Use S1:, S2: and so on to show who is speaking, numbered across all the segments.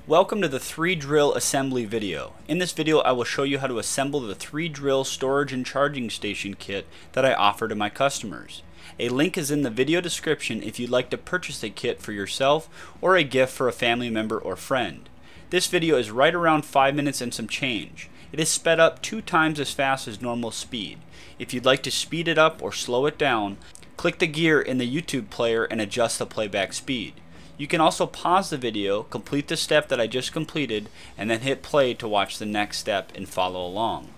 S1: Welcome to the 3-drill assembly video. In this video I will show you how to assemble the 3-drill storage and charging station kit that I offer to my customers. A link is in the video description if you'd like to purchase a kit for yourself or a gift for a family member or friend. This video is right around 5 minutes and some change. It is sped up 2 times as fast as normal speed. If you'd like to speed it up or slow it down, click the gear in the YouTube player and adjust the playback speed. You can also pause the video, complete the step that I just completed, and then hit play to watch the next step and follow along.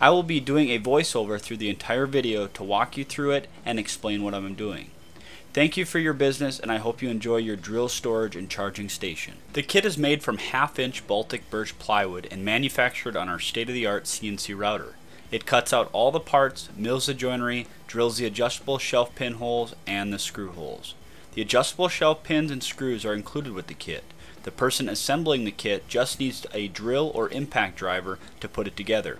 S1: I will be doing a voiceover through the entire video to walk you through it and explain what I'm doing. Thank you for your business, and I hope you enjoy your drill storage and charging station. The kit is made from 1/2-inch Baltic birch plywood and manufactured on our state-of-the-art CNC router. It cuts out all the parts, mills the joinery, drills the adjustable shelf pin holes, and the screw holes. The adjustable shelf pins and screws are included with the kit. The person assembling the kit just needs a drill or impact driver to put it together.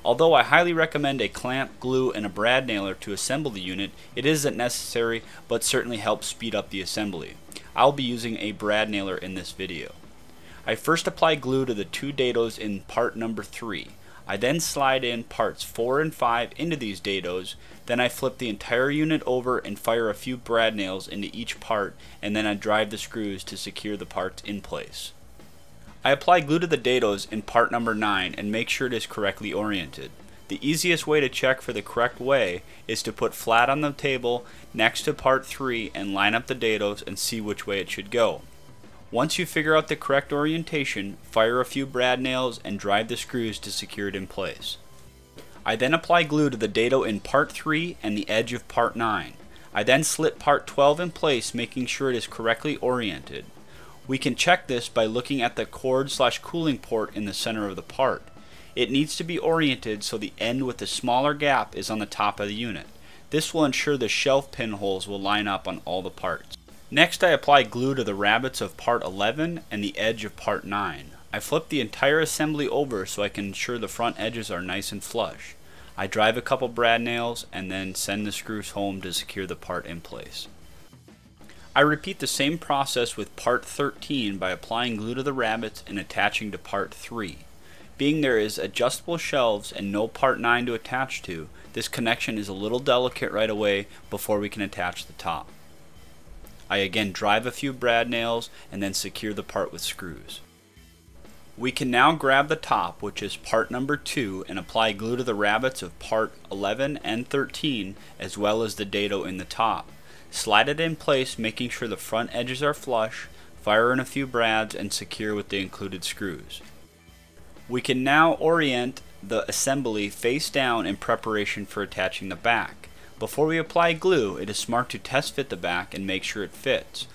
S1: Although I highly recommend a clamp, glue, and a brad nailer to assemble the unit, it isn't necessary but certainly helps speed up the assembly. I'll be using a brad nailer in this video. I first apply glue to the 2 dados in part number 3. I then slide in parts 4 and 5 into these dados, then I flip the entire unit over and fire a few brad nails into each part, and then I drive the screws to secure the parts in place. I apply glue to the dados in part number 9 and make sure it is correctly oriented. The easiest way to check for the correct way is to put flat on the table next to part 3 and line up the dados and see which way it should go. Once you figure out the correct orientation, fire a few brad nails and drive the screws to secure it in place. I then apply glue to the dado in part 3 and the edge of part 9. I then slit part 12 in place, making sure it is correctly oriented. We can check this by looking at the cord/cooling port in the center of the part. It needs to be oriented so the end with the smaller gap is on the top of the unit. This will ensure the shelf pin holes will line up on all the parts. Next, I apply glue to the rabbets of part 11 and the edge of part 9. I flip the entire assembly over so I can ensure the front edges are nice and flush. I drive a couple brad nails and then send the screws home to secure the part in place. I repeat the same process with part 13 by applying glue to the rabbets and attaching to part 3. Being there is adjustable shelves and no part 9 to attach to, this connection is a little delicate right away before we can attach the top. I again drive a few brad nails and then secure the part with screws. We can now grab the top, which is part number 2, and apply glue to the rabbets of part 11 and 13 as well as the dado in the top. Slide it in place, making sure the front edges are flush, fire in a few brads and secure with the included screws. We can now orient the assembly face down in preparation for attaching the back. Before we apply glue, it is smart to test fit the back and make sure it fits.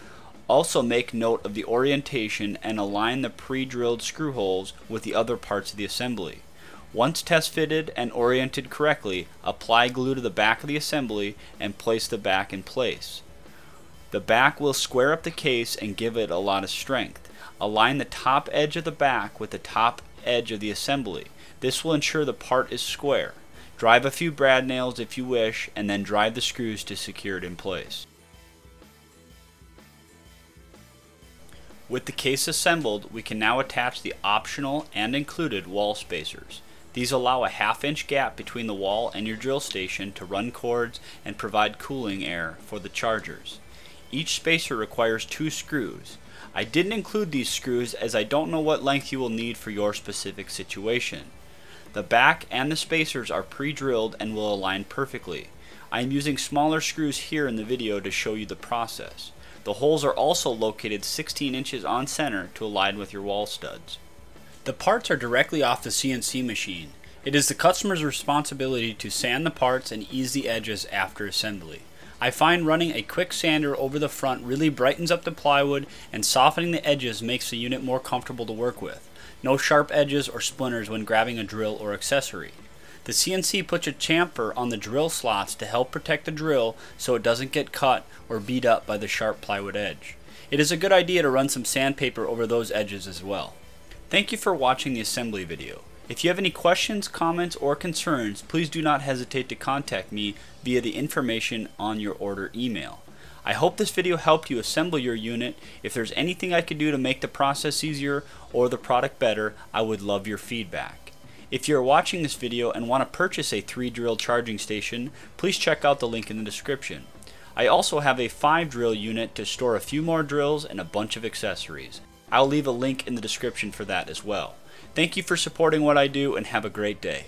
S1: Also make note of the orientation and align the pre-drilled screw holes with the other parts of the assembly. Once test fitted and oriented correctly, apply glue to the back of the assembly and place the back in place. The back will square up the case and give it a lot of strength. Align the top edge of the back with the top edge of the assembly. This will ensure the part is square. Drive a few brad nails if you wish, and then drive the screws to secure it in place. With the case assembled, we can now attach the optional and included wall spacers. These allow a 1/2-inch gap between the wall and your drill station to run cords and provide cooling air for the chargers. Each spacer requires 2 screws. I didn't include these screws as I don't know what length you will need for your specific situation. The back and the spacers are pre-drilled and will align perfectly. I am using smaller screws here in the video to show you the process. The holes are also located 16 inches on center to align with your wall studs. The parts are directly off the CNC machine. It is the customer's responsibility to sand the parts and ease the edges after assembly. I find running a quick sander over the front really brightens up the plywood, and softening the edges makes the unit more comfortable to work with. No sharp edges or splinters when grabbing a drill or accessory. The CNC puts a chamfer on the drill slots to help protect the drill so it doesn't get cut or beat up by the sharp plywood edge. It is a good idea to run some sandpaper over those edges as well. Thank you for watching the assembly video. If you have any questions, comments, or concerns, please do not hesitate to contact me via the information on your order email. I hope this video helped you assemble your unit. If there's anything I could do to make the process easier or the product better, I would love your feedback. If you're watching this video and want to purchase a 3-drill charging station, please check out the link in the description. I also have a 5-drill unit to store a few more drills and a bunch of accessories. I'll leave a link in the description for that as well. Thank you for supporting what I do and have a great day.